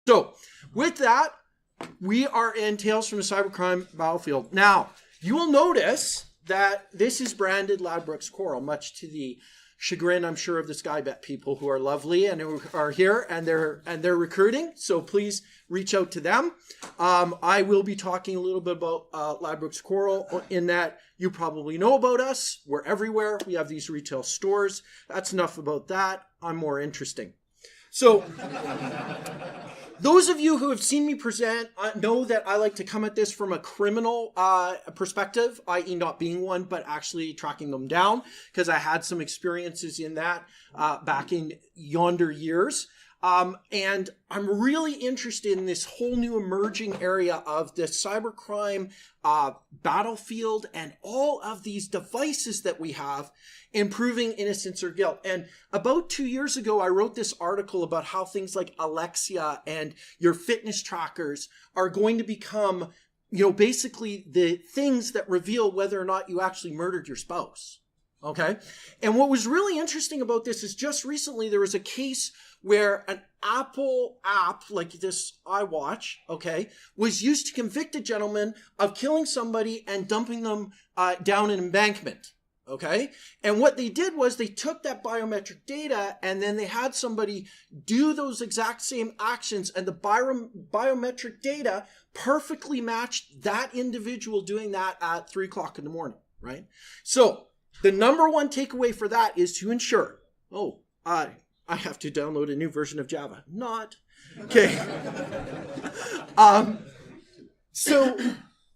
So with that, we are in Tales from the Cybercrime Battlefield. Now, you will notice that this is branded Ladbrokes Coral, much to the chagrin, I'm sure, of the Skybet people who are lovely and who are here and they're recruiting. So please reach out to them. I will be talking a little bit about Ladbrokes Coral in that you probably know about us. We're everywhere. We have these retail stores. That's enough about that. I'm more interesting. So those of you who have seen me present know that I like to come at this from a criminal perspective, i.e. not being one, but actually tracking them down, because I had some experiences in that back in yonder years. And I'm really interested in this whole new emerging area of the cybercrime battlefield and all of these devices that we have in proving innocence or guilt. And about 2 years ago, I wrote this article about how things like Alexia and your fitness trackers are going to become, basically the things that reveal whether or not you actually murdered your spouse. Okay. And what was really interesting about this is just recently there was a case where an Apple app like this iWatch, okay, was used to convict a gentleman of killing somebody and dumping them down an embankment. Okay. And what they did was they took that biometric data and then they had somebody do those exact same actions, and the biometric data perfectly matched that individual doing that at 3 o'clock in the morning. Right. So the number one takeaway for that is to ensure, I have to download a new version of Java. Not. Okay. So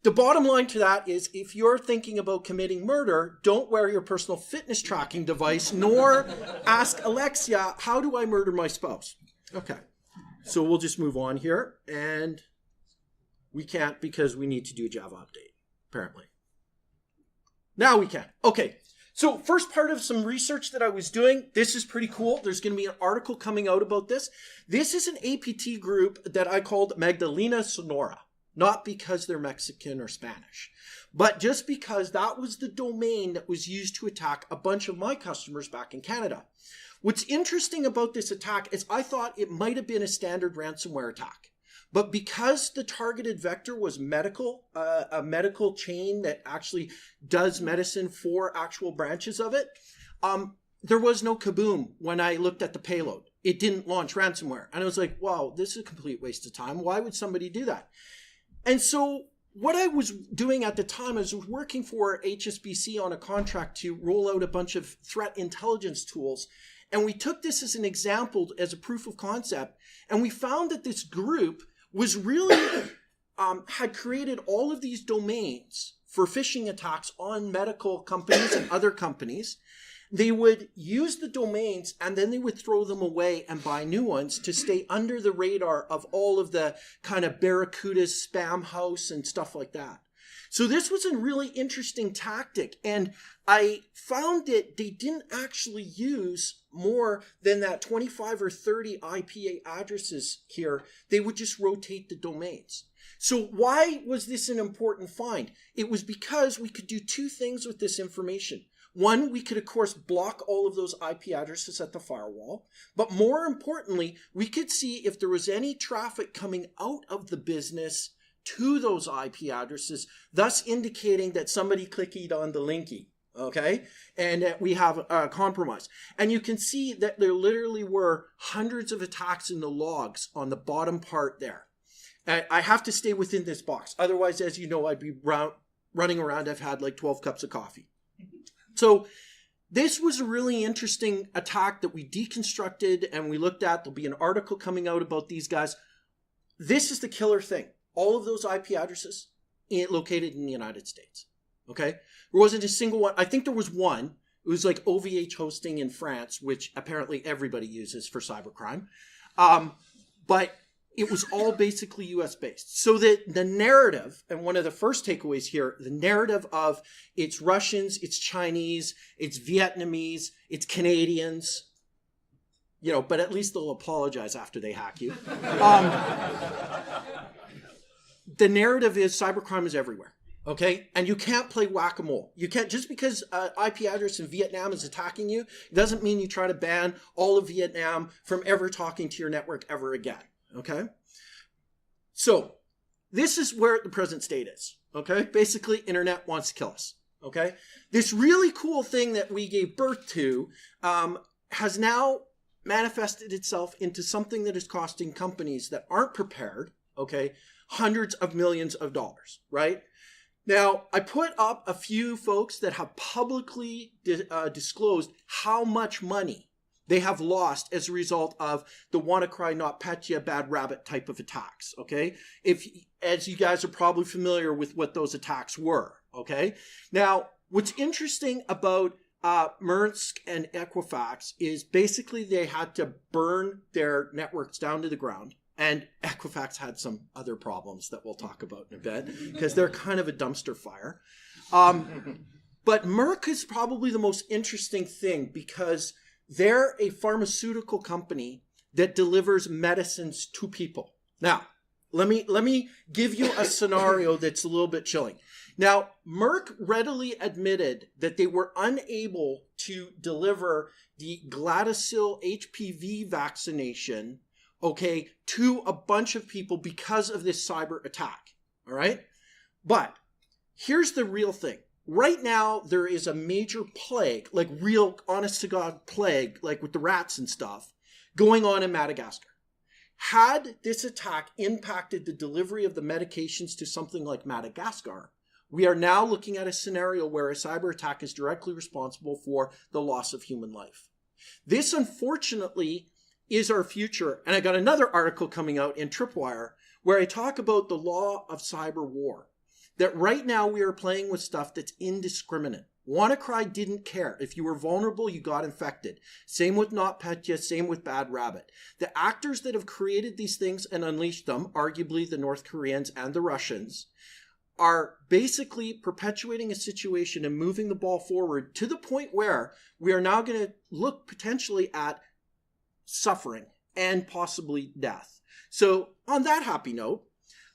the bottom line to that is if you're thinking about committing murder, don't wear your personal fitness tracking device, nor ask Alexia, how do I murder my spouse? Okay. So we'll just move on here. And we can't because we need to do a Java update, apparently. Now we can. Okay. So first part of some research that I was doing, this is pretty cool. There's going to be an article coming out about this. This is an APT group that I called Magdalena Senora, not because they're Mexican or Spanish, but just because that was the domain that was used to attack a bunch of my customers back in Canada. What's interesting about this attack is I thought it might have been a standard ransomware attack. But because the targeted vector was medical, a medical chain that actually does medicine for actual branches of it, there was no kaboom when I looked at the payload. It didn't launch ransomware. And I was like, wow, this is a complete waste of time. Why would somebody do that? And so what I was doing at the time is working for HSBC on a contract to roll out a bunch of threat intelligence tools. And we took this as an example, as a proof of concept. And we found that this group was really, had created all of these domains for phishing attacks on medical companies and other companies. They would use the domains and then they would throw them away and buy new ones to stay under the radar of all of the kind of Barracudas, Spam House and stuff like that. So this was a really interesting tactic, and I found that they didn't actually use more than that 25 or 30 IP addresses here. They would just rotate the domains. So why was this an important find? It was because we could do two things with this information. One, we could, of course, block all of those IP addresses at the firewall. But more importantly, we could see if there was any traffic coming out of the business to those IP addresses, thus indicating that somebody clicked on the linky, okay? And that we have a compromise. And you can see that there literally were hundreds of attacks in the logs on the bottom part there. I have to stay within this box. Otherwise, as you know, I'd be running around. I've had like 12 cups of coffee. So this was a really interesting attack that we deconstructed and we looked at. There'll be an article coming out about these guys. This is the killer thing. All of those IP addresses located in the United States, okay? There wasn't a single one. I think there was one. It was like OVH hosting in France, which apparently everybody uses for cybercrime. But it was all basically US based. So the narrative, and one of the first takeaways here, the narrative of it's Russians, it's Chinese, it's Vietnamese, it's Canadians, but at least they'll apologize after they hack you. The narrative is cybercrime is everywhere, okay? And you can't play whack-a-mole. You can't, just because an IP address in Vietnam is attacking you, it doesn't mean you try to ban all of Vietnam from ever talking to your network ever again, okay? So this is where the present state is, okay? Basically, internet wants to kill us, okay? This really cool thing that we gave birth to has now manifested itself into something that is costing companies that aren't prepared, okay, hundreds of millions of dollars, right? Now, I put up a few folks that have publicly disclosed how much money they have lost as a result of the WannaCry, NotPetya, Bad Rabbit type of attacks, okay? As you guys are probably familiar with what those attacks were, okay? Now, what's interesting about Maersk and Equifax is basically they had to burn their networks down to the ground. And Equifax had some other problems that we'll talk about in a bit because they're kind of a dumpster fire. But Merck is probably the most interesting thing because they're a pharmaceutical company that delivers medicines to people. Now, let me give you a scenario that's a little bit chilling. Now, Merck readily admitted that they were unable to deliver the Gardasil HPV vaccination, okay, to a bunch of people because of this cyber attack, all right? But here's the real thing. Right now, there is a major plague, like real honest-to-God plague, like with the rats and stuff, going on in Madagascar. Had this attack impacted the delivery of the medications to something like Madagascar, we are now looking at a scenario where a cyber attack is directly responsible for the loss of human life. This, unfortunately, is our future. And I got another article coming out in Tripwire where I talk about the law of cyber war. That right now we are playing with stuff that's indiscriminate. WannaCry didn't care. If you were vulnerable, you got infected. Same with NotPetya, same with Bad Rabbit. The actors that have created these things and unleashed them, arguably the North Koreans and the Russians, are basically perpetuating a situation and moving the ball forward to the point where we are now going to look potentially at suffering and possibly death. So on that happy note,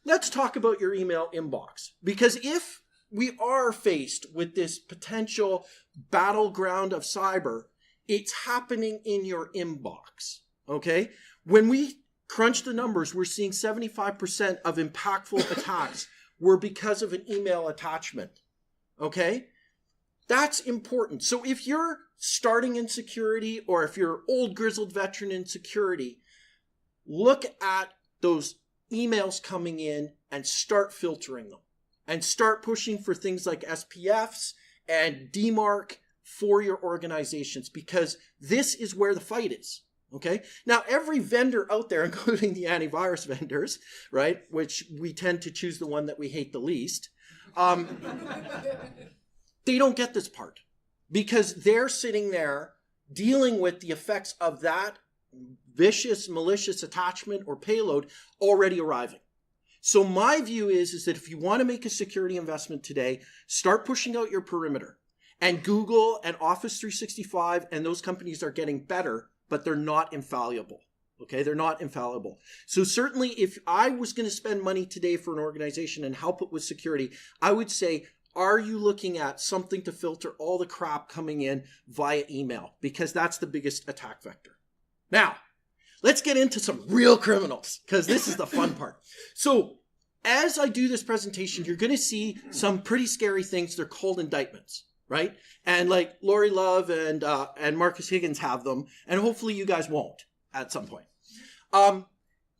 let's talk about your email inbox. Because if we are faced with this potential battleground of cyber, it's happening in your inbox, okay? When we crunch the numbers, we're seeing 75% of impactful attacks were because of an email attachment, okay? That's important. So if you're starting in security or if you're an old grizzled veteran in security, look at those emails coming in and start filtering them and start pushing for things like SPFs and DMARC for your organizations because this is where the fight is. Okay. Now, every vendor out there, including the antivirus vendors, right, which we tend to choose the one that we hate the least, they don't get this part because they're sitting there dealing with the effects of that vicious, malicious attachment or payload already arriving. So my view is that if you want to make a security investment today, start pushing out your perimeter. And Google and Office 365 and those companies are getting better, but they're not infallible. Okay, they're not infallible. So certainly if I was going to spend money today for an organization and help it with security, I would say, are you looking at something to filter all the crap coming in via email? Because that's the biggest attack vector. Now, let's get into some real criminals because this is the fun part. So as I do this presentation, you're going to see some pretty scary things. They're called indictments. Right? And like Lori Love and Marcus Higgins have them, and hopefully you guys won't at some point.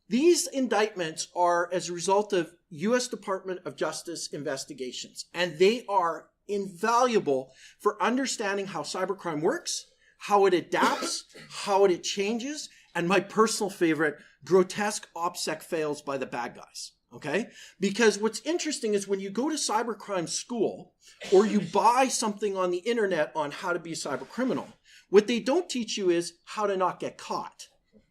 These indictments are as a result of U.S. Department of Justice investigations, and they are invaluable for understanding how cybercrime works, how it adapts, how it changes, and my personal favorite, grotesque OPSEC fails by the bad guys. Okay? Because what's interesting is when you go to cybercrime school or you buy something on the internet on how to be a cyber criminal, what they don't teach you is how to not get caught.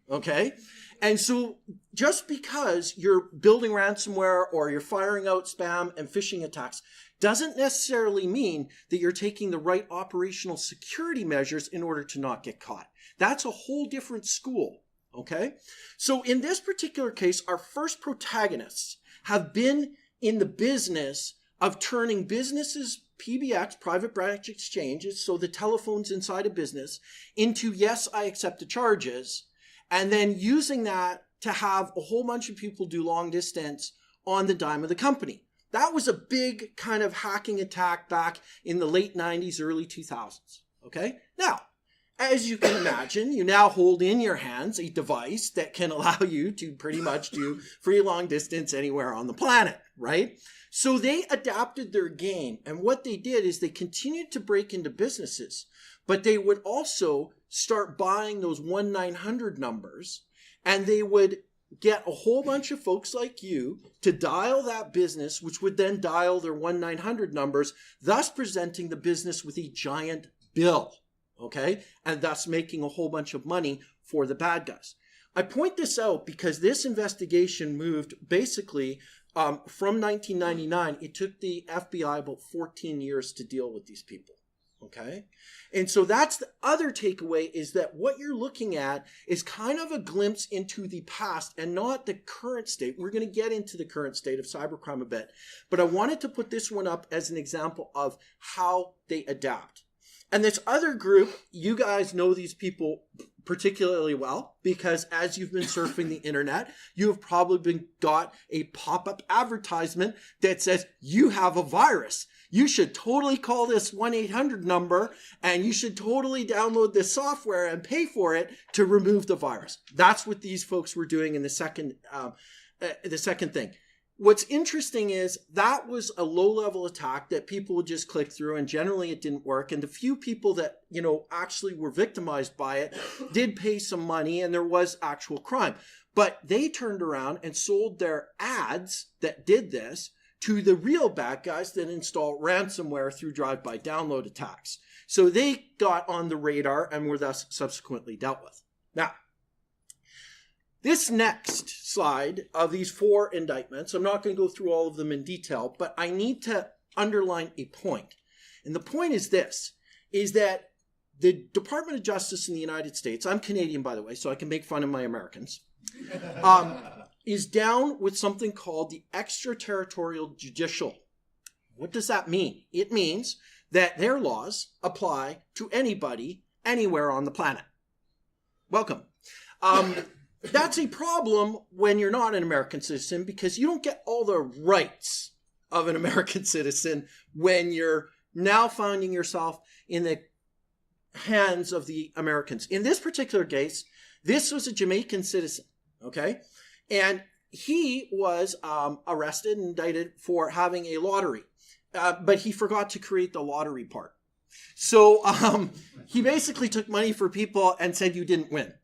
Okay? And so just because you're building ransomware or you're firing out spam and phishing attacks doesn't necessarily mean that you're taking the right operational security measures in order to not get caught. That's a whole different school. Okay, so in this particular case, our first protagonists have been in the business of turning businesses, PBX, private branch exchanges, so the telephones inside a business, into yes, I accept the charges, and then using that to have a whole bunch of people do long distance on the dime of the company. That was a big kind of hacking attack back in the late 90s, early 2000s. Okay? Now, as you can imagine, you now hold in your hands a device that can allow you to pretty much do free long distance anywhere on the planet, right? So they adapted their game, and what they did is they continued to break into businesses, but they would also start buying those 1-900 numbers, and they would get a whole bunch of folks like you to dial that business, which would then dial their 1-900 numbers, thus presenting the business with a giant bill, okay? And thus making a whole bunch of money for the bad guys. I point this out because this investigation moved basically from 1999. It took the FBI about 14 years to deal with these people. Okay. And so that's the other takeaway, is that what you're looking at is kind of a glimpse into the past and not the current state. We're going to get into the current state of cybercrime a bit, but I wanted to put this one up as an example of how they adapt. And this other group, you guys know these people particularly well, because as you've been surfing the internet, you have probably got a pop-up advertisement that says you have a virus. You should totally call this 1-800 number, and you should totally download this software and pay for it to remove the virus. That's what these folks were doing in the second thing. What's interesting is that was a low-level attack that people would just click through, and generally it didn't work. And the few people that, actually were victimized by it did pay some money, and there was actual crime. But they turned around and sold their ads that did this to the real bad guys that install ransomware through drive-by download attacks. So they got on the radar and were thus subsequently dealt with. Now, this next slide of these 4 indictments, I'm not going to go through all of them in detail, but I need to underline a point. And the point is this, is that the Department of Justice in the United States, I'm Canadian, by the way, so I can make fun of my Americans, is down with something called the Extraterritorial judicial. What does that mean? It means that their laws apply to anybody, anywhere on the planet. Welcome. That's a problem when you're not an American citizen, because you don't get all the rights of an American citizen when you're now finding yourself in the hands of the Americans. In this particular case, this was a Jamaican citizen, okay? And he was arrested and indicted for having a lottery, but he forgot to create the lottery part. So he basically took money for people and said, you didn't win.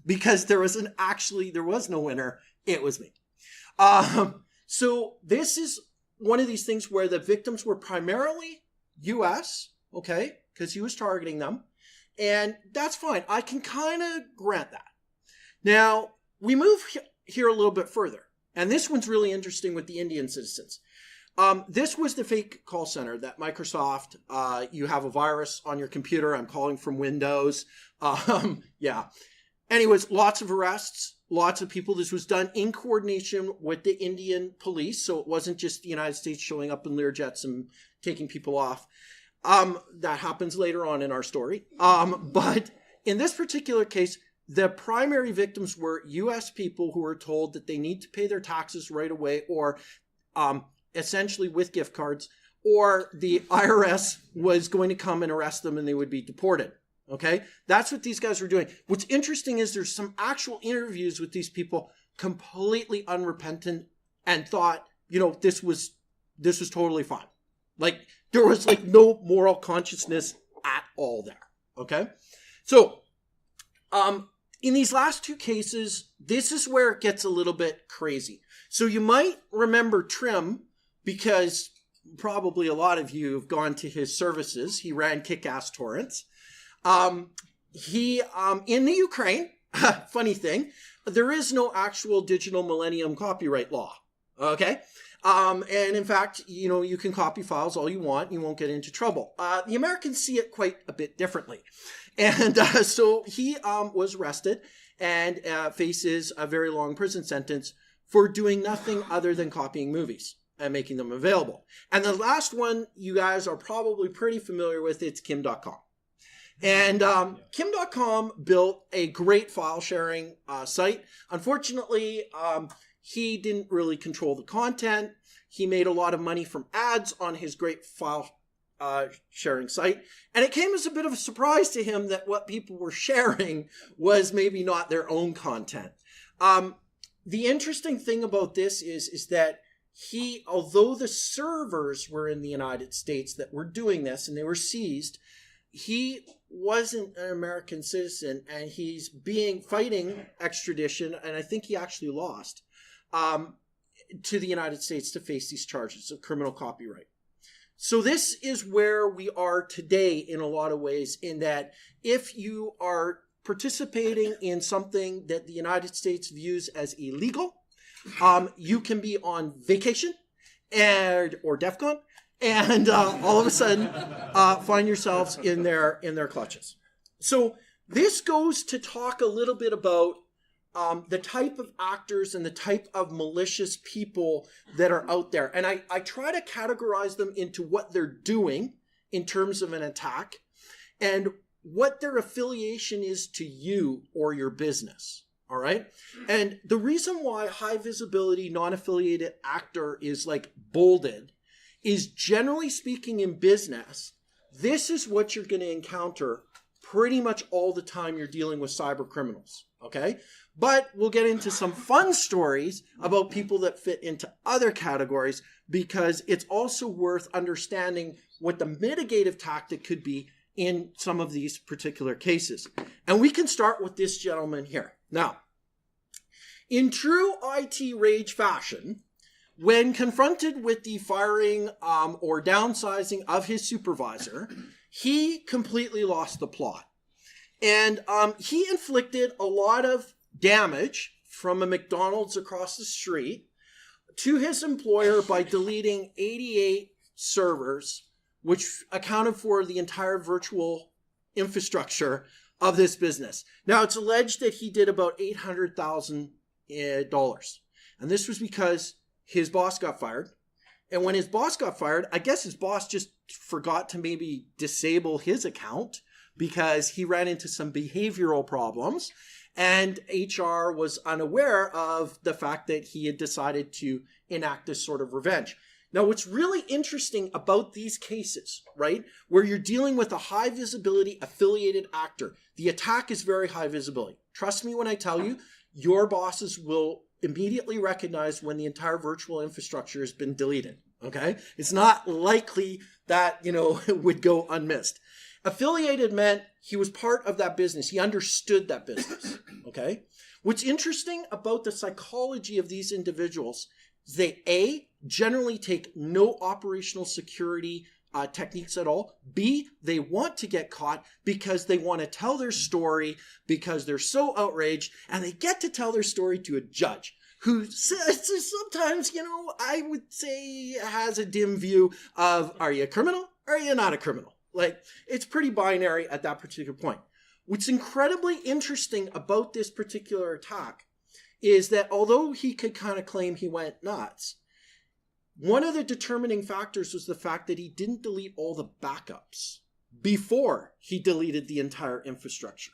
Because there was no winner. It was me. So this is one of these things where the victims were primarily U.S., okay, because he was targeting them. And that's fine. I can kind of grant that. Now, we move here a little bit further. And this one's really interesting with the Indian citizens. This was the fake call center that Microsoft, you have a virus on your computer. I'm calling from Windows. Yeah. Anyways, lots of arrests, lots of people. This was done in coordination with the Indian police. So it wasn't just the United States showing up in Learjets and taking people off. That happens later on in our story. But in this particular case, the primary victims were U.S. people who were told that they need to pay their taxes right away, or essentially with gift cards, or the IRS was going to come and arrest them and they would be deported. Okay, that's what these guys were doing. What's interesting is there's some actual interviews with these people, completely unrepentant, and thought, this was totally fine. Like, there was like no moral consciousness at all there. Okay, so in these last 2 cases, this is where it gets a little bit crazy. So you might remember Trim, because probably a lot of you have gone to his services. He ran kick-ass torrents. He, in the Ukraine, funny thing, there is no actual digital millennium copyright law. Okay. And in fact, you can copy files all you want. You won't get into trouble. The Americans see it quite a bit differently. And, so he, was arrested and, faces a very long prison sentence for doing nothing other than copying movies and making them available. And the last one you guys are probably pretty familiar with, it's Kim.com. And Kim.com built a great file sharing site. Unfortunately, he didn't really control the content. He made a lot of money from ads on his great file sharing site. And it came as a bit of a surprise to him that what people were sharing was maybe not their own content. The interesting thing about this is that although the servers were in the United States that were doing this and they were seized, he wasn't an American citizen, and he's fighting extradition, and I think he actually lost to the United States to face these charges of criminal copyright. So this is where we are today in a lot of ways, in that if you are participating in something that the United States views as illegal, you can be on vacation or DEF CON, and all of a sudden find yourselves in their clutches. So this goes to talk a little bit about the type of actors and the type of malicious people that are out there. And I try to categorize them into what they're doing in terms of an attack and what their affiliation is to you or your business. All right. And the reason why high visibility, non-affiliated actor is like bolded is, generally speaking, in business, this is what you're going to encounter pretty much all the time you're dealing with cyber criminals. Okay. But we'll get into some fun stories about people that fit into other categories, because it's also worth understanding what the mitigative tactic could be in some of these particular cases. And we can start with this gentleman here. Now, in true IT rage fashion, when confronted with the firing or downsizing of his supervisor, he completely lost the plot. And he inflicted a lot of damage from a McDonald's across the street to his employer by deleting 88 servers, which accounted for the entire virtual infrastructure of this business. Now, it's alleged that he did about $800,000. And this was because his boss got fired. And when his boss got fired, I guess his boss just forgot to maybe disable his account because he ran into some behavioral problems. And HR was unaware of the fact that he had decided to enact this sort of revenge. Now, what's really interesting about these cases, right, where you're dealing with a high visibility affiliated actor, the attack is very high visibility. Trust me when I tell you, your bosses will immediately recognize when the entire virtual infrastructure has been deleted, okay? It's not likely that, it would go unmissed. Affiliated meant he was part of that business. He understood that business, okay? What's interesting about the psychology of these individuals is they, generally take no operational security techniques at all. B, they want to get caught because they want to tell their story because they're so outraged, and they get to tell their story to a judge who sometimes, I would say has a dim view of, are you a criminal or are you not a criminal? Like, it's pretty binary at that particular point. What's incredibly interesting about this particular attack is that although he could kind of claim he went nuts, one of the determining factors was the fact that he didn't delete all the backups before he deleted the entire infrastructure.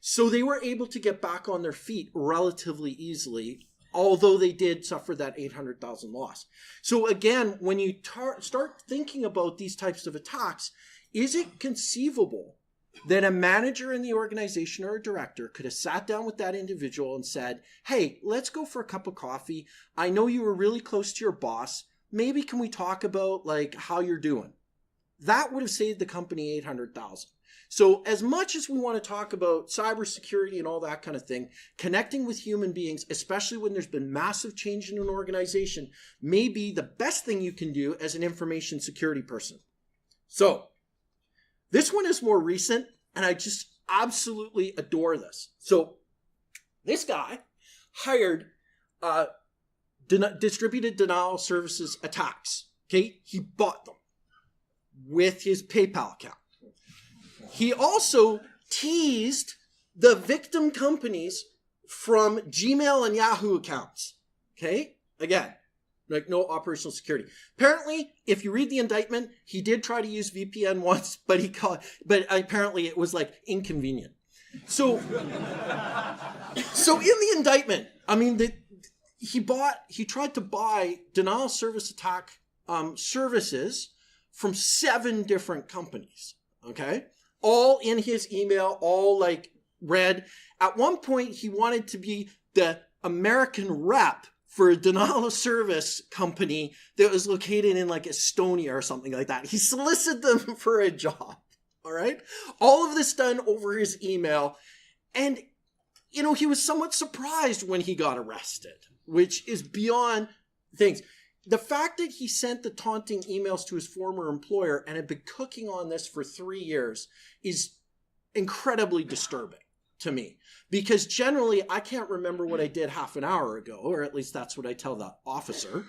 So they were able to get back on their feet relatively easily, although they did suffer that $800,000 loss. So again, when you start thinking about these types of attacks, is it conceivable that a manager in the organization or a director could have sat down with that individual and said, hey, let's go for a cup of coffee. I know you were really close to your boss. Maybe can we talk about like how you're doing? That would have saved the company $800,000. So as much as we want to talk about cybersecurity and all that kind of thing, connecting with human beings, especially when there's been massive change in an organization, may be the best thing you can do as an information security person. So this one is more recent, and I just absolutely adore this. So this guy hired distributed denial services attacks. Okay, he bought them with his PayPal account. He also teased the victim companies from Gmail and Yahoo accounts. Okay, again, Like no operational security. Apparently, if you read the indictment, he did try to use VPN once, but apparently it was like inconvenient. So in the indictment, I mean, he tried to buy denial of service attack services from 7 different companies. Okay, all in his email, all like read. At one point, he wanted to be the American rep for a denial of service company that was located in like Estonia or something like that. He solicited them for a job. All right. All of this done over his email. And, you know, he was somewhat surprised when he got arrested, which is beyond things. The fact that he sent the taunting emails to his former employer and had been cooking on this for 3 years is incredibly disturbing to me, because generally I can't remember what I did half an hour ago, or at least that's what I tell the officer.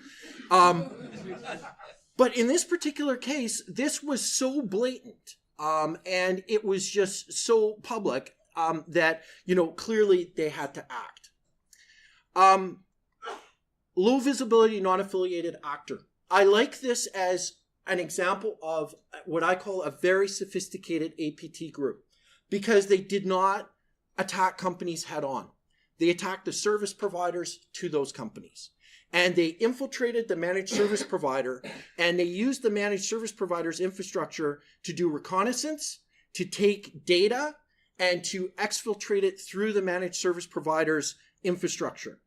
But in this particular case, this was so blatant, and it was just so public that, you know, clearly they had to act. Low visibility, non-affiliated actor. I like this as an example of what I call a very sophisticated APT group, because they did not attack companies head on. They attacked the service providers to those companies. And they infiltrated the managed service provider, and they used the managed service provider's infrastructure to do reconnaissance, to take data, and to exfiltrate it through the managed service provider's infrastructure.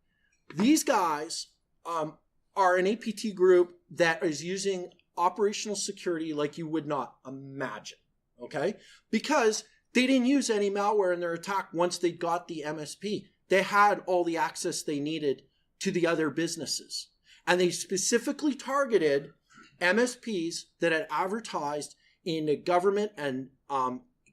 These guys are an APT group that is using operational security like you would not imagine, okay? Because they didn't use any malware in their attack once they got the MSP. They had all the access they needed to the other businesses. And they specifically targeted MSPs that had advertised in the government and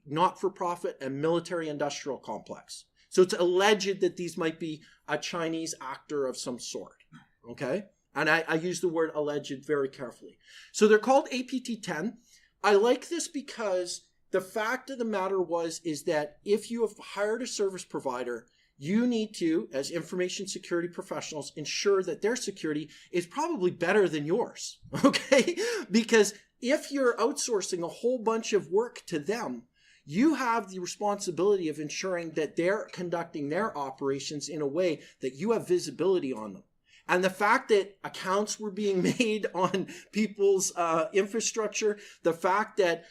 not-for-profit and military industrial complex. So it's alleged that these might be a Chinese actor of some sort, okay? And I use the word alleged very carefully. So they're called APT-10. I like this because the fact of the matter is that if you have hired a service provider, you need to, as information security professionals, ensure that their security is probably better than yours, okay? Because if you're outsourcing a whole bunch of work to them, you have the responsibility of ensuring that they're conducting their operations in a way that you have visibility on them. And the fact that accounts were being made on people's infrastructure, the fact that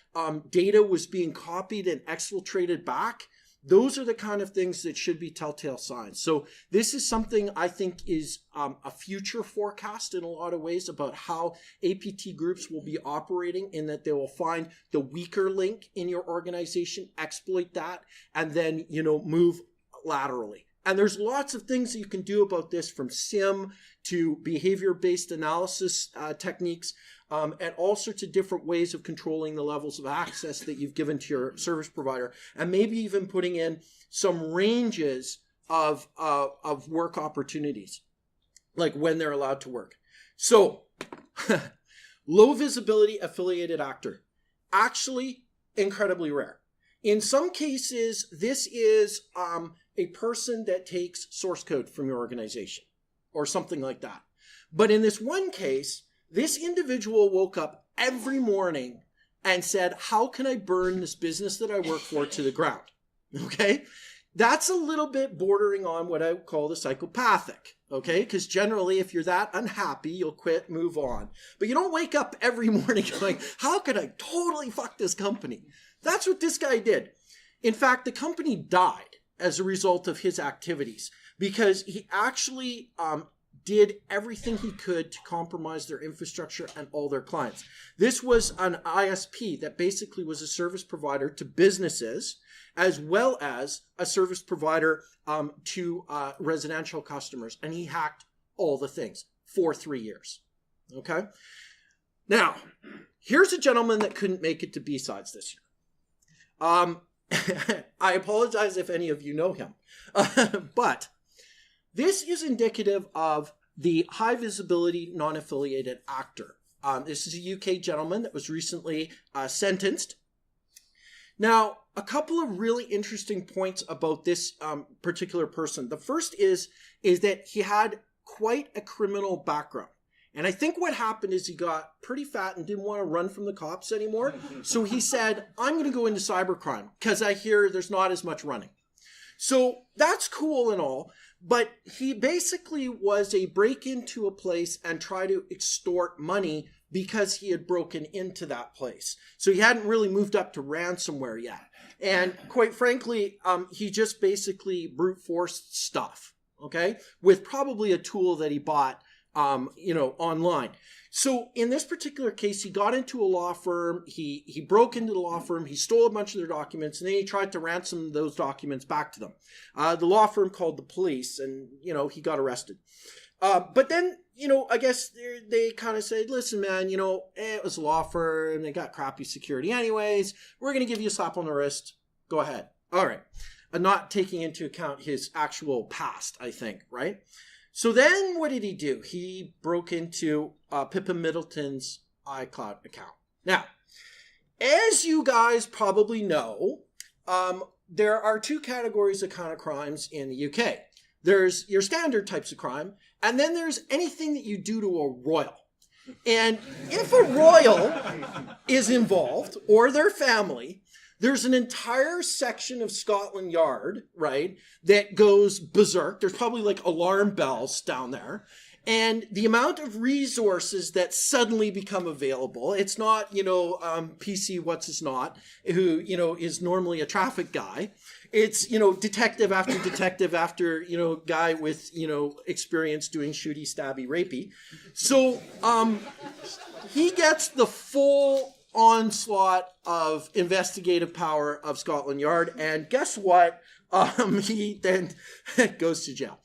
data was being copied and exfiltrated back, those are the kind of things that should be telltale signs. So this is something I think is a future forecast in a lot of ways about how APT groups will be operating, in that they will find the weaker link in your organization, exploit that, and then, you know, move laterally. And there's lots of things that you can do about this, from SIM to behavior-based analysis techniques, and all sorts of different ways of controlling the levels of access that you've given to your service provider, and maybe even putting in some ranges of work opportunities, like when they're allowed to work. So, low visibility affiliated actor, actually incredibly rare. In some cases, this is a person that takes source code from your organization or something like that. But in this one case, this individual woke up every morning and said, how can I burn this business that I work for to the ground? Okay? That's a little bit bordering on what I would call the psychopathic. Okay? Because generally, if you're that unhappy, you'll quit, move on. But you don't wake up every morning going, how could I totally fuck this company? That's what this guy did. In fact, the company died as a result of his activities, because he actually did everything he could to compromise their infrastructure and all their clients. This was an ISP that basically was a service provider to businesses, as well as a service provider to residential customers. And he hacked all the things for 3 years. Okay? Now, here's a gentleman that couldn't make it to B-Sides this year. I apologize if any of you know him, but this is indicative of the high visibility non-affiliated actor. This is a UK gentleman that was recently sentenced. Now, a couple of really interesting points about this particular person. The first is that he had quite a criminal background. And I think what happened is he got pretty fat and didn't want to run from the cops anymore. So he said, I'm going to go into cybercrime because I hear there's not as much running. So that's cool and all. But he basically was a break into a place and try to extort money because he had broken into that place. So he hadn't really moved up to ransomware yet. And quite frankly, he just basically brute forced stuff, okay, with probably a tool that he bought, online. So in this particular case, he got into a law firm, he broke into the law firm, he stole a bunch of their documents, and then he tried to ransom those documents back to them. The law firm called the police, and, he got arrested. But then, I guess they kind of said, listen, man, it was a law firm. They got crappy security anyways. We're going to give you a slap on the wrist. Go ahead. All right. Not taking into account his actual past, I think, right? So then what did he do? He broke into Pippa Middleton's iCloud account. Now, as you guys probably know, there are two categories of kind of crimes in the UK. There's your standard types of crime, and then there's anything that you do to a royal. And if a royal is involved, or their family, there's an entire section of Scotland Yard, right, that goes berserk. There's probably like alarm bells down there. And the amount of resources that suddenly become available, it's not, PC what's his not, who, is normally a traffic guy. It's, detective after, guy with, experience doing shooty, stabby, rapey. So he gets the full onslaught of investigative power of Scotland Yard. And guess what? He then goes to jail.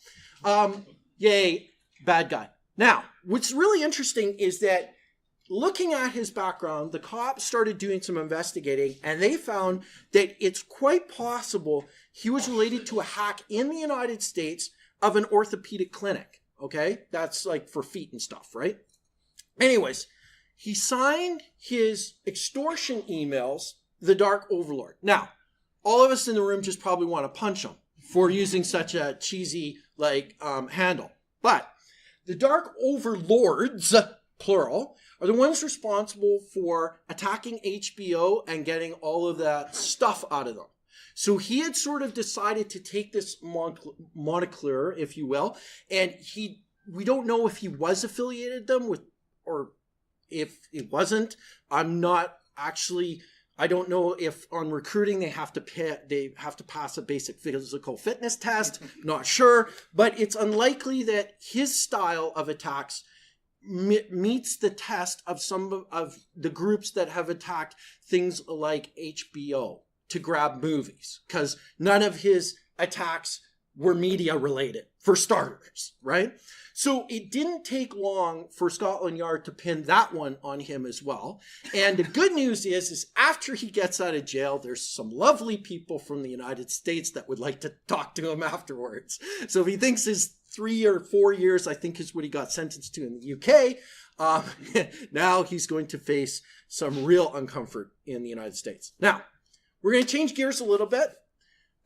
Yay, bad guy. Now, what's really interesting is that looking at his background, the cops started doing some investigating, and they found that it's quite possible he was related to a hack in the United States of an orthopedic clinic. Okay? That's like for feet and stuff, right? Anyways, he signed his extortion emails, the Dark Overlord. Now, all of us in the room just probably want to punch him for using such a cheesy, handle. But the Dark Overlords, plural, are the ones responsible for attacking HBO and getting all of that stuff out of them. So he had sort of decided to take this moniker, if you will, and we don't know if he was affiliated them with, or if it wasn't. I don't know if on recruiting they have to pass a basic physical fitness test. Not sure, but it's unlikely that his style of attacks meets the test of some of the groups that have attacked things like HBO to grab movies, because none of his attacks were media related, for starters, right? So it didn't take long for Scotland Yard to pin that one on him as well. And the good news is after he gets out of jail, there's some lovely people from the United States that would like to talk to him afterwards. So if he thinks his 3 or 4 years, I think is what he got sentenced to in the UK, now he's going to face some real uncomfort in the United States. Now, we're going to change gears a little bit.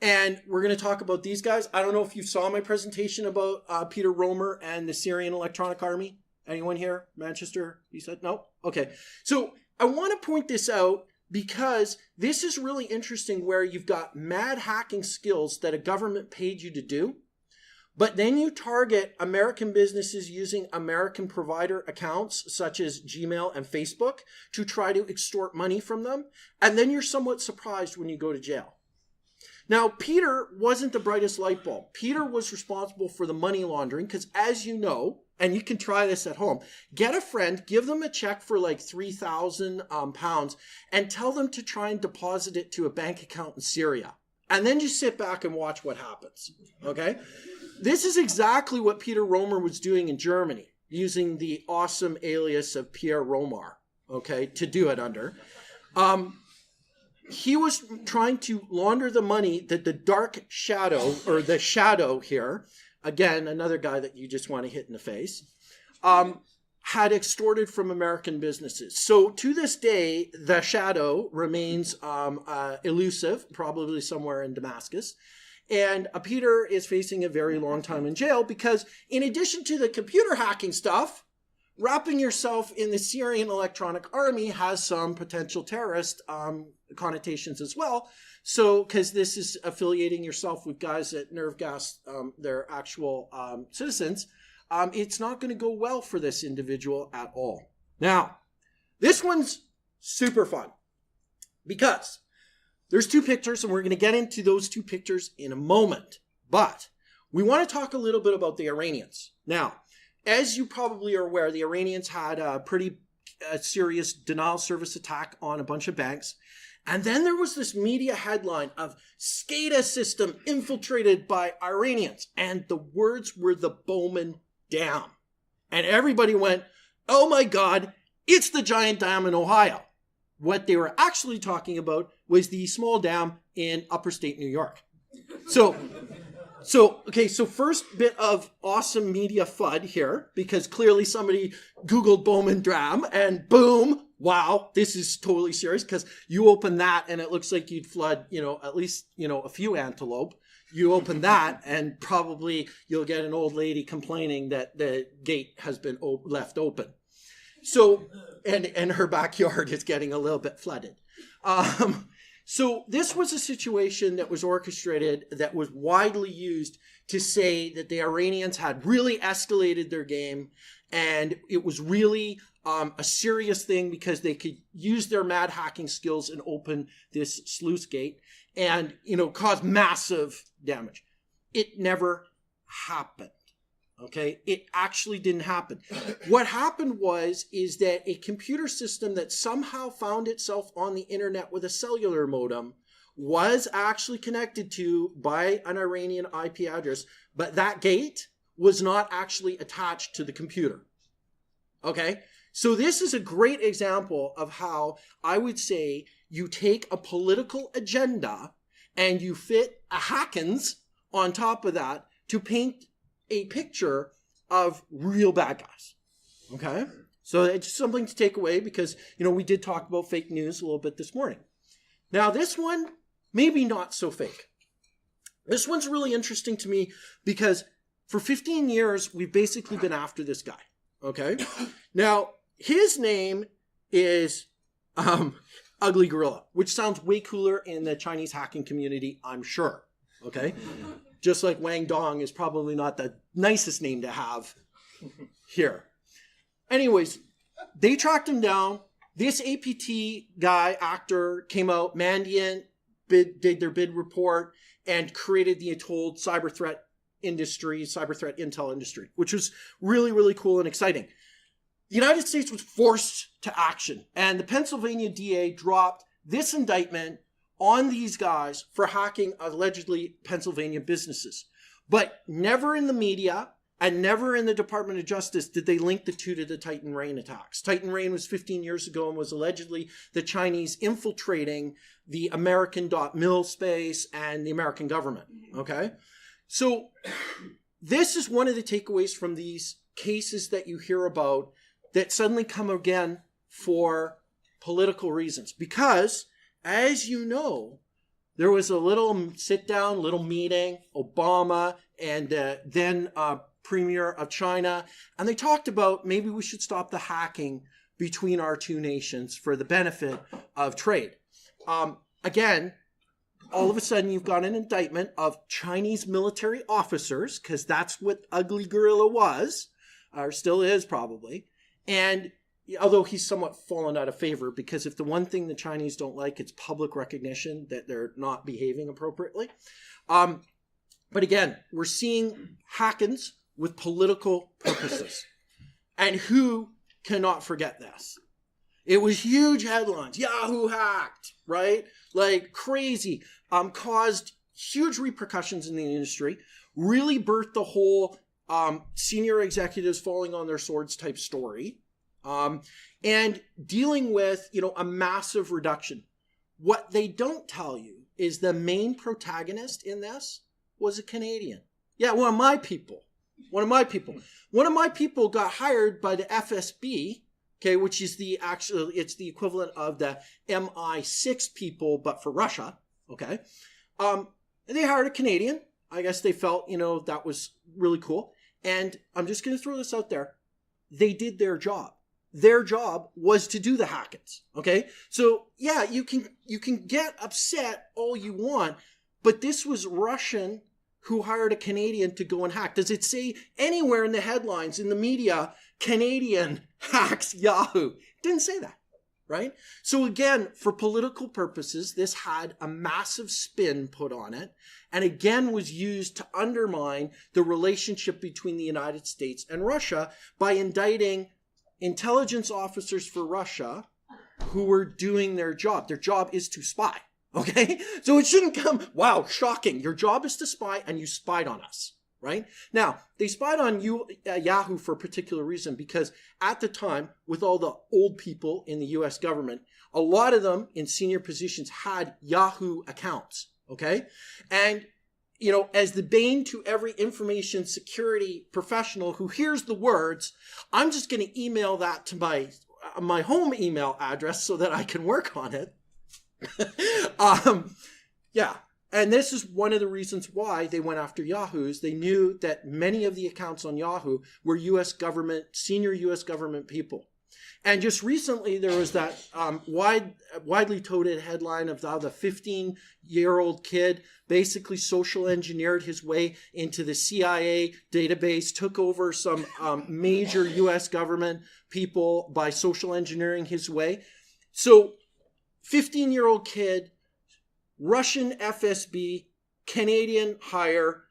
And we're going to talk about these guys. I don't know if you saw my presentation about Peter Romer and the Syrian Electronic Army. Anyone here? Manchester? You said no? Okay. So I want to point this out because this is really interesting, where you've got mad hacking skills that a government paid you to do, but then you target American businesses using American provider accounts such as Gmail and Facebook to try to extort money from them. And then you're somewhat surprised when you go to jail. Now, Peter wasn't the brightest light bulb. Peter was responsible for the money laundering because, as you know, and you can try this at home, get a friend, give them a check for like £3,000 and tell them to try and deposit it to a bank account in Syria. And then just sit back and watch what happens, okay? This is exactly what Peter Romer was doing in Germany, using the awesome alias of Pierre Romar, okay, to do it under. He was trying to launder the money that the Dark Shadow, or the Shadow here, again, another guy that you just want to hit in the face, had extorted from American businesses. So to this day, the Shadow remains elusive, probably somewhere in Damascus. And Peter is facing a very long time in jail because in addition to the computer hacking stuff, wrapping yourself in the Syrian electronic army has some potential terrorist connotations as well. So, because this is affiliating yourself with guys that nerve gas their actual citizens, it's not going to go well for this individual at all. Now, this one's super fun because there's two pictures, and we're going to get into those two pictures in a moment. But we want to talk a little bit about the Iranians. Now, as you probably are aware, the Iranians had a pretty serious denial of service attack on a bunch of banks. And then there was this media headline of SCADA system infiltrated by Iranians. And the words were the Bowman Dam. And everybody went, oh my God, it's the giant dam in Ohio. What they were actually talking about was the small dam in upstate New York. So first bit of awesome media FUD here, because clearly somebody Googled Bowman Dam and boom, wow, this is totally serious, because you open that and it looks like you'd flood, at least, a few antelope. You open that and probably you'll get an old lady complaining that the gate has been left open. So, and her backyard is getting a little bit flooded. So this was a situation that was orchestrated, that was widely used to say that the Iranians had really escalated their game, and it was really a serious thing because they could use their mad hacking skills and open this sluice gate and, cause massive damage. It never happened. Okay, it actually didn't happen. What happened is that a computer system that somehow found itself on the internet with a cellular modem was actually connected to by an Iranian IP address, but that gate was not actually attached to the computer. Okay, so this is a great example of how I would say you take a political agenda and you fit a hackins on top of that to paint a picture of real bad guys. Okay? So it's something to take away because, we did talk about fake news a little bit this morning. Now, this one, maybe not so fake. This one's really interesting to me because for 15 years, we've basically been after this guy. Okay? Now, his name is Ugly Gorilla, which sounds way cooler in the Chinese hacking community, I'm sure. Okay? Just like Wang Dong is probably not the nicest name to have here. Anyways, they tracked him down. This APT guy, actor, came out, Mandiant, did their bid report, and created the told cyber threat intel industry, which was really, really cool and exciting. The United States was forced to action, and the Pennsylvania DA dropped this indictment on these guys for hacking allegedly Pennsylvania businesses. But never in the media and never in the Department of Justice did they link the two to the Titan Rain attacks. Titan Rain was 15 years ago and was allegedly the Chinese infiltrating the American.mil space and the American government. Okay? So this is one of the takeaways from these cases that you hear about that suddenly come again for political reasons. Because as you know, there was a little sit-down, little meeting, Obama and then Premier of China, and they talked about maybe we should stop the hacking between our two nations for the benefit of trade. Again, all of a sudden you've got an indictment of Chinese military officers, because that's what Ugly Gorilla was, or still is probably, and although he's somewhat fallen out of favor, because if the one thing the Chinese don't like, it's public recognition that they're not behaving appropriately. But again, we're seeing hackings with political purposes. And who cannot forget this? It was huge headlines. Yahoo hacked, right? Like crazy. Caused huge repercussions in the industry. Really birthed the whole senior executives falling on their swords type story. And dealing with, a massive reduction. What they don't tell you is the main protagonist in this was a Canadian. Yeah, one of my people got hired by the FSB, okay, which is it's the equivalent of the MI6 people, but for Russia, okay. They hired a Canadian. I guess they felt, that was really cool. And I'm just going to throw this out there. they did their job. Their job was to do the hackings. Okay. So yeah, you can get upset all you want, but this was Russian who hired a Canadian to go and hack. Does it say anywhere in the headlines, in the media, Canadian hacks Yahoo? It didn't say that, right? So again, for political purposes, this had a massive spin put on it, and again was used to undermine the relationship between the United States and Russia by indicting intelligence officers for Russia who were doing their job. Their job is to spy. Okay? So it shouldn't come, wow, shocking. Your job is to spy, and you spied on us, right? Now, they spied on you, Yahoo, for a particular reason, because at the time, with all the old people in the US government, a lot of them in senior positions had Yahoo accounts, okay? And, you know, as the bane to every information security professional who hears the words, I'm just going to email that to my home email address so that I can work on it. Yeah. And this is one of the reasons why they went after Yahoo's. They knew that many of the accounts on Yahoo were U.S. government, senior U.S. government people. And just recently, there was that widely touted headline of how the 15-year-old kid basically social engineered his way into the CIA database, took over some major U.S. government people by social engineering his way. So 15-year-old kid, Russian FSB, Canadian hire,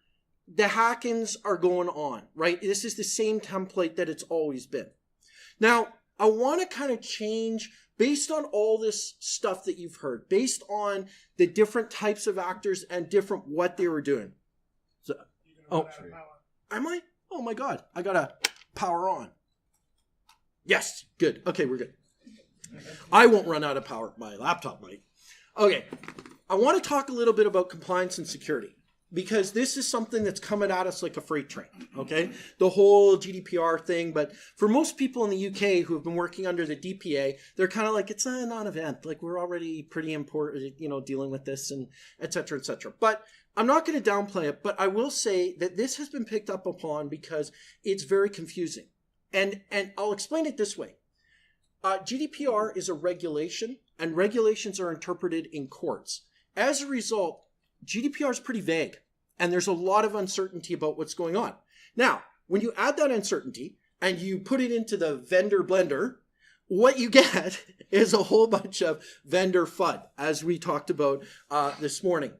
the hackings are going on, right? This is the same template that it's always been. Now, I want to kind of change based on all this stuff that you've heard, based on the different types of actors and different what they were doing. So, oh, am I? Oh my God, I got to power on. Yes, good. Okay, we're good. I won't run out of power. My laptop might. Okay. I want to talk a little bit about compliance and security, because this is something that's coming at us like a freight train, okay? The whole GDPR thing. But for most people in the UK who have been working under the DPA, they're kind of like, it's a non-event. Like, we're already pretty important, you know, dealing with this and et cetera, et cetera. But I'm not going to downplay it, but I will say that this has been picked up upon because it's very confusing. And I'll explain it this way. GDPR is a regulation, and regulations are interpreted in courts. As a result, GDPR is pretty vague, and there's a lot of uncertainty about what's going on. Now, when you add that uncertainty and you put it into the vendor blender, what you get is a whole bunch of vendor FUD, as we talked about this morning.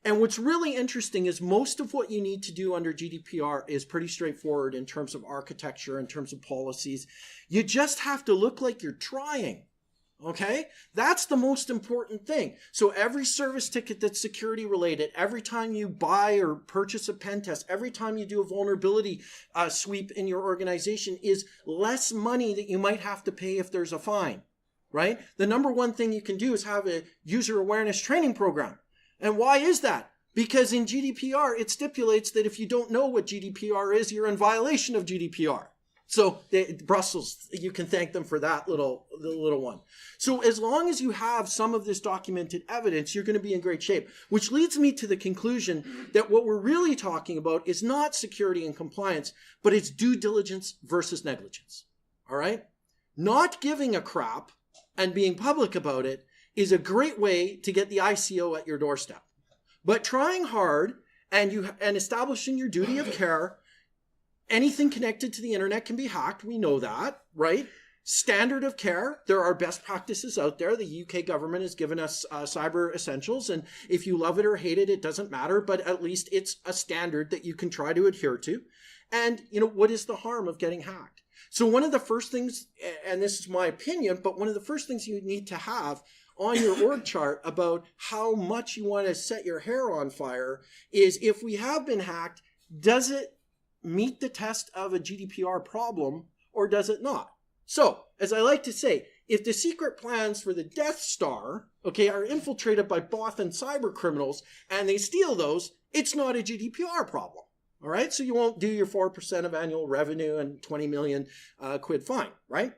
And what's really interesting is most of what you need to do under GDPR is pretty straightforward in terms of architecture, in terms of policies. You just have to look like you're trying. Okay? That's the most important thing. So every service ticket that's security related, every time you buy or purchase a pen test, every time you do a vulnerability sweep in your organization is less money that you might have to pay if there's a fine, right? The number one thing you can do is have a user awareness training program. And why is that? Because in GDPR, it stipulates that if you don't know what GDPR is, you're in violation of GDPR. So Brussels, you can thank them for that little one. So as long as you have some of this documented evidence, you're going to be in great shape, which leads me to the conclusion that what we're really talking about is not security and compliance, but it's due diligence versus negligence. All right? Not giving a crap and being public about it is a great way to get the ICO at your doorstep. But trying hard and establishing your duty of care, anything connected to the internet can be hacked. We know that, right? Standard of care. There are best practices out there. The UK government has given us cyber essentials. And if you love it or hate it, it doesn't matter. But at least it's a standard that you can try to adhere to. And, you know, what is the harm of getting hacked? So one of the first things, and this is my opinion, but one of the first things you need to have on your org chart about how much you want to set your hair on fire is, if we have been hacked, does it meet the test of a GDPR problem or does it not? So, as I like to say, if the secret plans for the Death Star, okay, are infiltrated by Both and cyber criminals and they steal those, it's not a GDPR problem. All right, so you won't do your 4% of annual revenue and 20 million quid fine, right?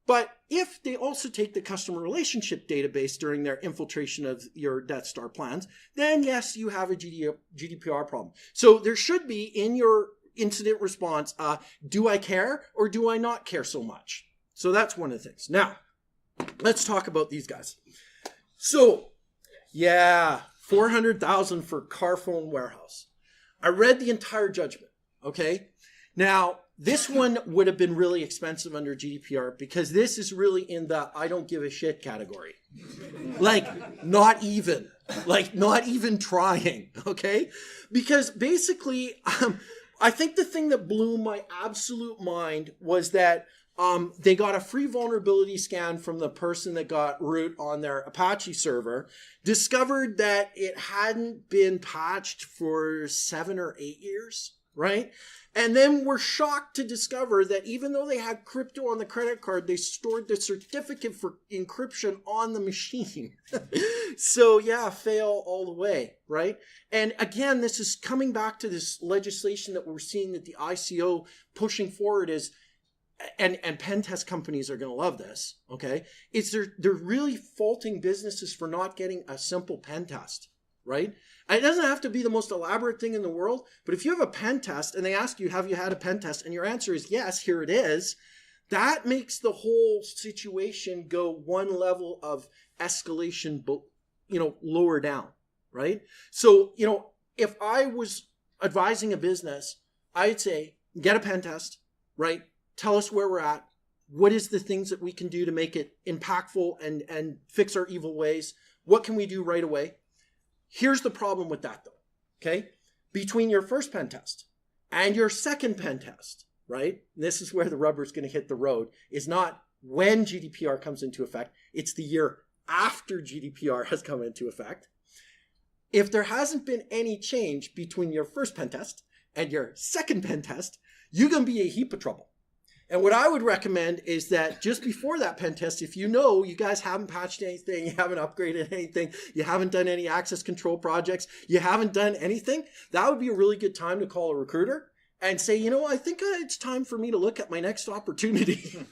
But if they also take the customer relationship database during their infiltration of your Death Star plans, then yes, you have a GDPR problem. So there should be in your incident response. Do I care or do I not care so much? So that's one of the things. Now, let's talk about these guys. So, yeah, $400,000 for Carphone Warehouse. I read the entire judgment, okay? Now, this one would have been really expensive under GDPR because this is really in the I don't give a shit category. Like, not even trying, okay? Because basically, I think the thing that blew my absolute mind was that they got a free vulnerability scan from the person that got root on their Apache server, discovered that it hadn't been patched for 7 or 8 years, right? And then were shocked to discover that even though they had crypto on the credit card, they stored the certificate for encryption on the machine. So yeah, fail all the way, right? And again, this is coming back to this legislation that we're seeing that the ICO pushing forward is, and pen test companies are going to love this, okay? It's they're really faulting businesses for not getting a simple pen test, right? And it doesn't have to be the most elaborate thing in the world, but if you have a pen test and they ask you, have you had a pen test? And your answer is yes, here it is. That makes the whole situation go one level of escalation, lower down, right? So, if I was advising a business, I'd say, get a pen test, right? Tell us where we're at. What is the things that we can do to make it impactful and fix our evil ways? What can we do right away? Here's the problem with that, though, okay? Between your first pen test and your second pen test, right? This is where the rubber's going to hit the road, is not when GDPR comes into effect. It's the year after GDPR has come into effect. If there hasn't been any change between your first pen test and your second pen test, you're going to be a heap of trouble. And what I would recommend is that just before that pen test, if you guys haven't patched anything, you haven't upgraded anything, you haven't done any access control projects, you haven't done anything, that would be a really good time to call a recruiter and say, I think it's time for me to look at my next opportunity.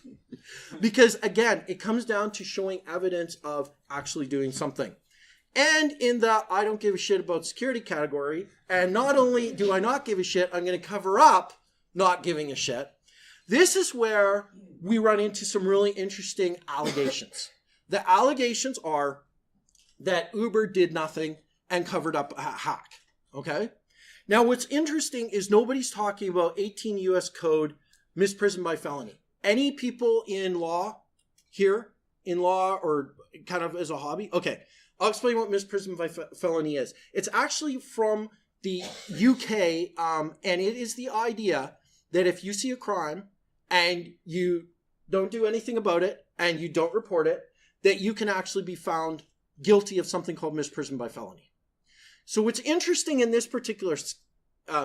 Because again, it comes down to showing evidence of actually doing something. And in the I don't give a shit about security category, and not only do I not give a shit, I'm going to cover up not giving a shit. This is where we run into some really interesting allegations. The allegations are that Uber did nothing and covered up a hack, okay? Now, what's interesting is nobody's talking about 18 U.S. code misprision by felony. Any people in law here, in law or kind of as a hobby? Okay, I'll explain what misprision by felony is. It's actually from the UK, and it is the idea that if you see a crime and you don't do anything about it and you don't report it, that you can actually be found guilty of something called misprision by felony. So what's interesting in this particular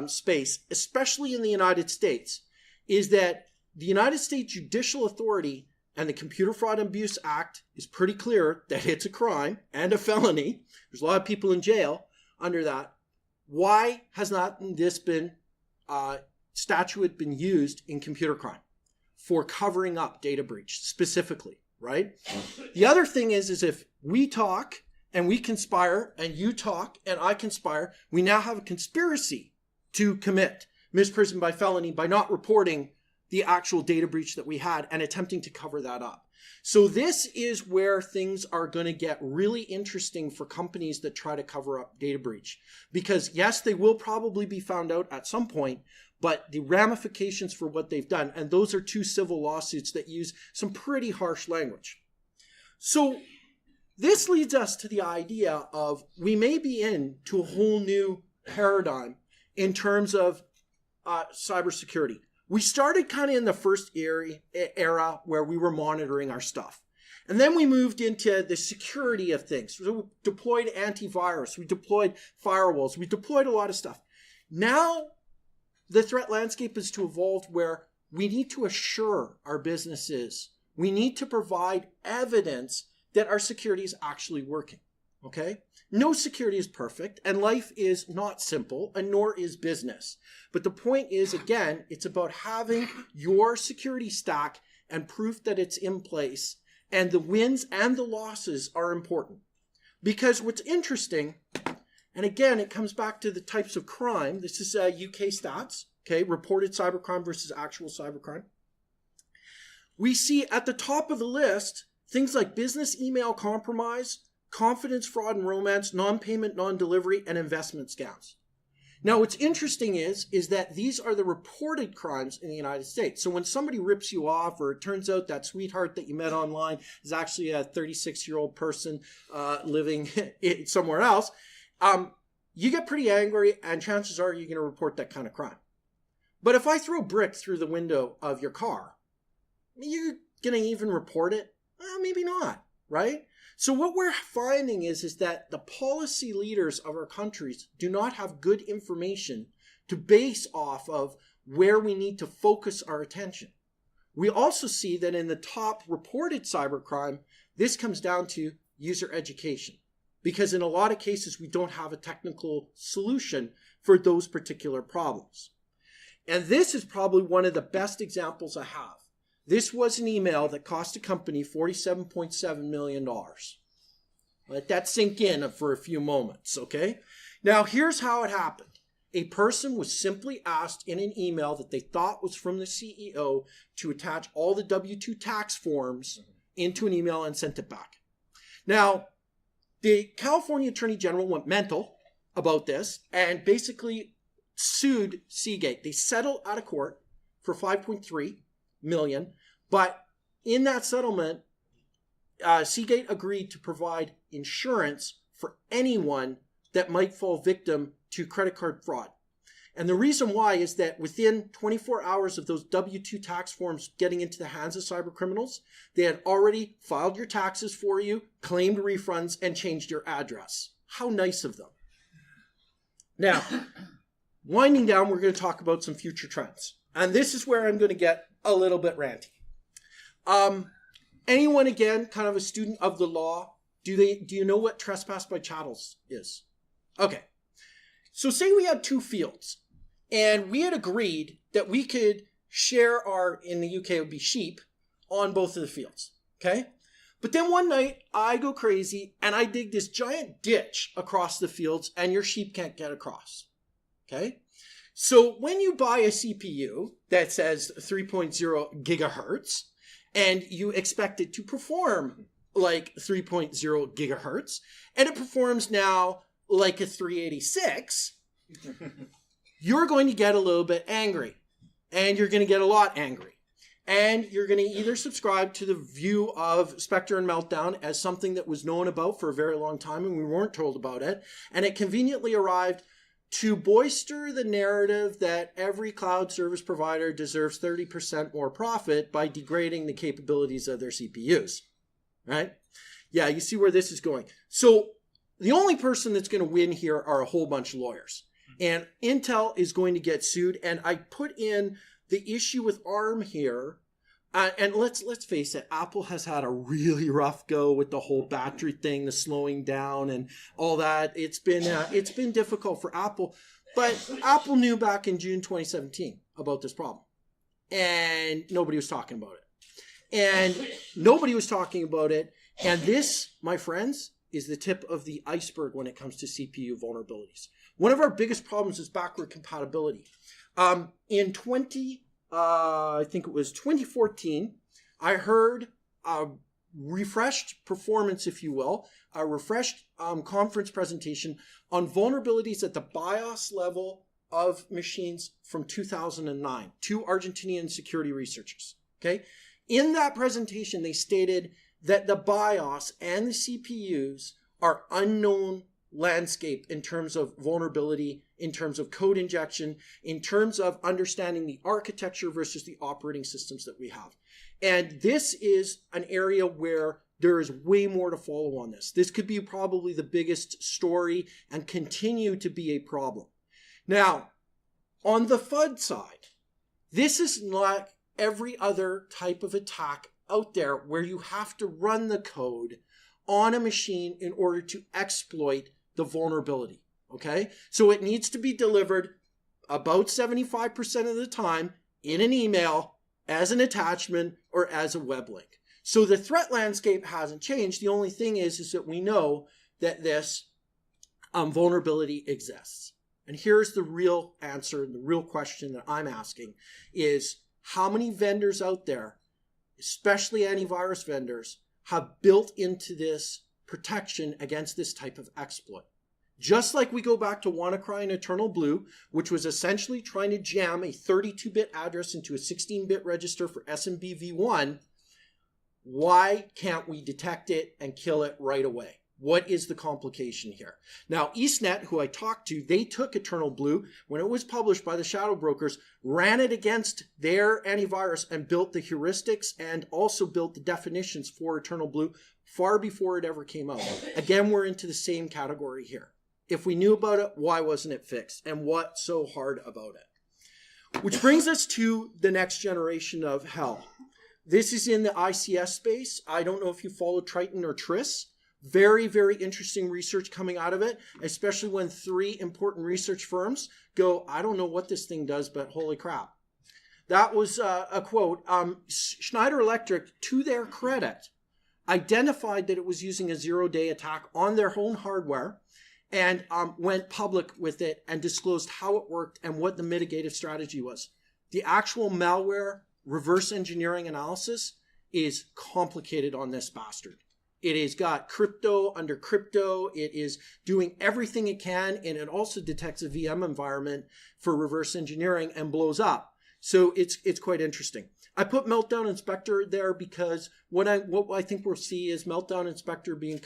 space, especially in the United States, is that the United States Judicial Authority and the Computer Fraud and Abuse Act is pretty clear that it's a crime and a felony. There's a lot of people in jail under that. Why has not this been statute been used in computer crime? For covering up data breach specifically, right? The other thing is if we talk and we conspire and you talk and I conspire, we now have a conspiracy to commit misprision by felony by not reporting the actual data breach that we had and attempting to cover that up. So this is where things are going to get really interesting for companies that try to cover up data breach. Because yes, they will probably be found out at some point, but the ramifications for what they've done, and those are 2 civil lawsuits that use some pretty harsh language. So this leads us to the idea of we may be into a whole new paradigm in terms of cybersecurity. We started kind of in the first era where we were monitoring our stuff. And then we moved into the security of things. So we deployed antivirus, we deployed firewalls, we deployed a lot of stuff. Now, the threat landscape is to evolve where we need to assure our businesses, we need to provide evidence that our security is actually working, okay? No security is perfect, and life is not simple, and nor is business. But the point is, again, it's about having your security stack and proof that it's in place, and the wins and the losses are important. Because what's interesting, and again, it comes back to the types of crime. This is UK stats, okay, reported cybercrime versus actual cybercrime, we see at the top of the list things like business email compromise, confidence fraud and romance, non-payment, non-delivery, and investment scams. Now, what's interesting is that these are the reported crimes in the United States. So when somebody rips you off, or it turns out that sweetheart that you met online is actually a 36-year-old person living somewhere else, you get pretty angry, and chances are you're going to report that kind of crime. But if I throw a brick through the window of your car, you're going to even report it? Well, maybe not, right? So what we're finding is that the policy leaders of our countries do not have good information to base off of where we need to focus our attention. We also see that in the top reported cybercrime, this comes down to user education, because in a lot of cases, we don't have a technical solution for those particular problems. And this is probably one of the best examples I have. This was an email that cost a company $47.7 million. Let that sink in for a few moments, okay? Now, here's how it happened. A person was simply asked in an email that they thought was from the CEO to attach all the W-2 tax forms into an email and sent it back. Now, the California Attorney General went mental about this and basically sued Seagate. They settled out of court for $5.3 million, but in that settlement, Seagate agreed to provide insurance for anyone that might fall victim to credit card fraud. And the reason why is that within 24 hours of those W-2 tax forms getting into the hands of cyber criminals, they had already filed your taxes for you, claimed refunds, and changed your address. How nice of them. Now, winding down, we're going to talk about some future trends. And this is where I'm going to get a little bit ranty. Anyone, again, kind of a student of the law, do you know what trespass by chattels is? Okay. So say we had two fields, and we had agreed that we could share our, in the UK it would be sheep, on both of the fields, okay? But then one night, I go crazy, and I dig this giant ditch across the fields, and your sheep can't get across, okay? So when you buy a CPU that says 3.0 gigahertz, and you expect it to perform like 3.0 gigahertz, and it performs now like a 386, you're going to get a little bit angry, and you're going to get a lot angry. And you're going to either subscribe to the view of Spectre and Meltdown as something that was known about for a very long time, and we weren't told about it, and it conveniently arrived to bolster the narrative that every cloud service provider deserves 30% more profit by degrading the capabilities of their CPUs, right? Yeah, you see where this is going. So the only person that's going to win here are a whole bunch of lawyers. And Intel is going to get sued. And I put in the issue with ARM here. And let's face it, Apple has had a really rough go with the whole battery thing, the slowing down and all that. It's been difficult for Apple. But Apple knew back in June 2017 about this problem. And nobody was talking about it. And this, my friends, is the tip of the iceberg when it comes to CPU vulnerabilities. One of our biggest problems is backward compatibility. In 2014, I heard a refreshed performance, if you will, a refreshed conference presentation on vulnerabilities at the BIOS level of machines from 2009, two Argentinian security researchers. Okay, in that presentation, they stated that the BIOS and the CPUs are unknown landscape in terms of vulnerability, in terms of code injection, in terms of understanding the architecture versus the operating systems that we have. And this is an area where there is way more to follow on this. This could be probably the biggest story and continue to be a problem. Now, on the FUD side, this is not every other type of attack out there where you have to run the code on a machine in order to exploit the vulnerability, okay? So it needs to be delivered about 75% of the time in an email, as an attachment, or as a web link. So the threat landscape hasn't changed. The only thing is that we know that this vulnerability exists. And here's the real answer, the real question that I'm asking is, how many vendors out there, especially antivirus vendors, have built into this protection against this type of exploit? Just like we go back to WannaCry and Eternal Blue, which was essentially trying to jam a 32-bit address into a 16-bit register for SMB v1, why can't we detect it and kill it right away? What is the complication here? Now, EastNet, who I talked to, they took Eternal Blue when it was published by the shadow brokers, ran it against their antivirus and built the heuristics and also built the definitions for Eternal Blue far before it ever came out. Again, we're into the same category here. If we knew about it, why wasn't it fixed? And what's so hard about it? Which brings us to the next generation of hell. This is in the ICS space. I don't know if you follow Triton or TRIS. Very, very interesting research coming out of it, especially when 3 important research firms go, I don't know what this thing does, but holy crap. That was a quote. Schneider Electric, to their credit, identified that it was using a zero-day attack on their own hardware and went public with it and disclosed how it worked and what the mitigative strategy was. The actual malware reverse engineering analysis is complicated on this bastard. It has got crypto under crypto. It is doing everything it can, and it also detects a VM environment for reverse engineering and blows up. So it's quite interesting. I put Meltdown Inspector there because what I think we'll see is Meltdown Inspector being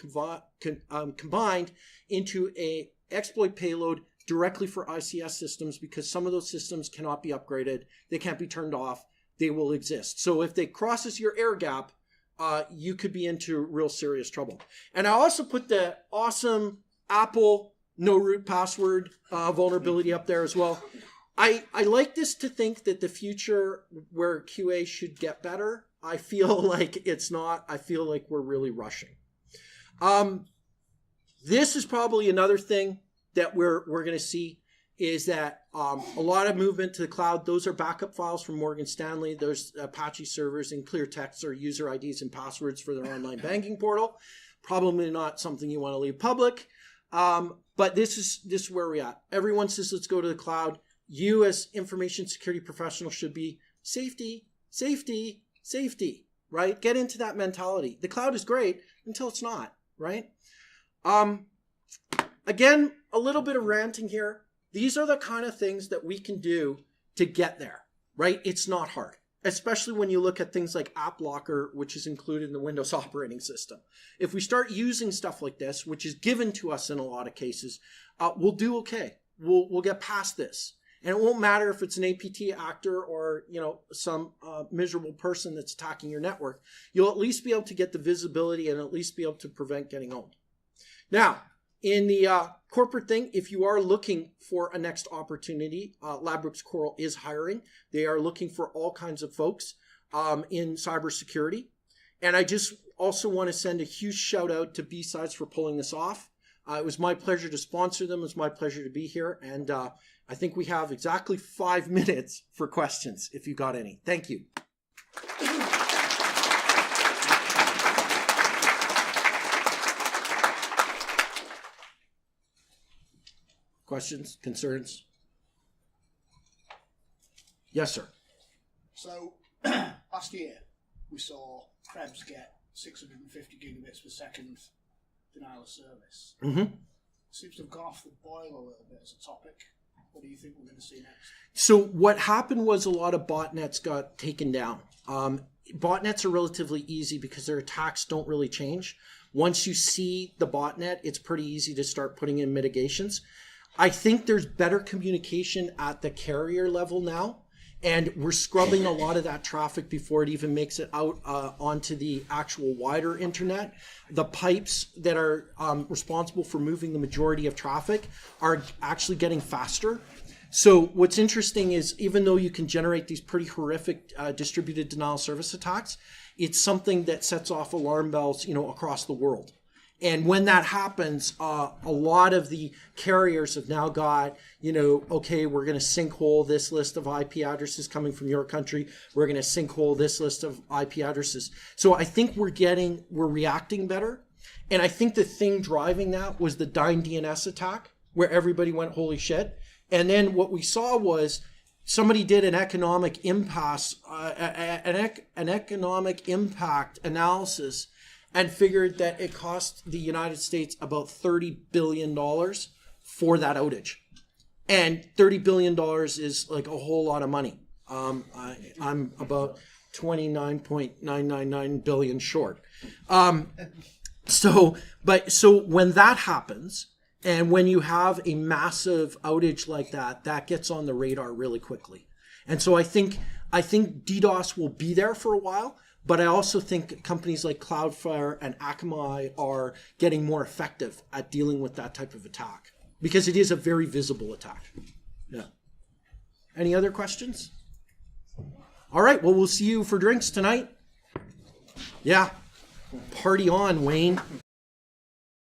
combined into a exploit payload directly for ICS systems, because some of those systems cannot be upgraded. They can't be turned off. They will exist. So if they crosses your air gap, you could be into real serious trouble. And I also put the awesome Apple no root password vulnerability up there as well. I like this to think that the future where QA should get better. I feel like it's not. I feel like we're really rushing. This is probably another thing that we're going to see is that a lot of movement to the cloud. Those are backup files from Morgan Stanley. There's Apache servers and clear text or user IDs and passwords for their online banking portal. Probably not something you want to leave public. But this is where we're at. Everyone says, let's go to the cloud. You as information security professionals should be safety, safety, safety, right? Get into that mentality. The cloud is great until it's not, right? Again, a little bit of ranting here. These are the kind of things that we can do to get there, right? It's not hard, especially when you look at things like App Locker, which is included in the Windows operating system. If we start using stuff like this, which is given to us in a lot of cases, we'll do okay. We'll get past this. And it won't matter if it's an APT actor or, some miserable person that's attacking your network. You'll at least be able to get the visibility and at least be able to prevent getting owned. Now, in the corporate thing, if you are looking for a next opportunity, Ladbrokes Coral is hiring. They are looking for all kinds of folks in cybersecurity. And I just also want to send a huge shout out to B-Sides for pulling this off. It was my pleasure to sponsor them. It was my pleasure to be here. And I think we have exactly 5 minutes for questions, if you got any. Thank you. Questions, concerns? Yes, sir. So last year we saw Krebs get 650 gigabits per second denial of service. Mm-hmm. Seems to have gone off the boil a little bit as a topic. What do you think we're going to see next? So what happened was a lot of botnets got taken down. Botnets are relatively easy because their attacks don't really change. Once you see the botnet, it's pretty easy to start putting in mitigations. I think there's better communication at the carrier level now, and we're scrubbing a lot of that traffic before it even makes it out onto the actual wider internet. The pipes that are responsible for moving the majority of traffic are actually getting faster. So what's interesting is even though you can generate these pretty horrific distributed denial of service attacks, it's something that sets off alarm bells, across the world. And when that happens, a lot of the carriers have now got, okay, we're going to sinkhole this list of IP addresses coming from your country. We're going to sinkhole this list of IP addresses. So I think we're reacting better. And I think the thing driving that was the Dyn DNS attack, where everybody went, holy shit. And then what we saw was somebody did an economic impasse, an economic impact analysis, and figured that it cost the United States about $30 billion for that outage. And $30 billion is like a whole lot of money. I'm about 29.999 billion short. So when that happens, and when you have a massive outage like that, that gets on the radar really quickly. And so I think DDoS will be there for a while, but I also think companies like Cloudflare and Akamai are getting more effective at dealing with that type of attack because it is a very visible attack. Yeah. Any other questions? All right. Well, we'll see you for drinks tonight. Yeah. Party on, Wayne.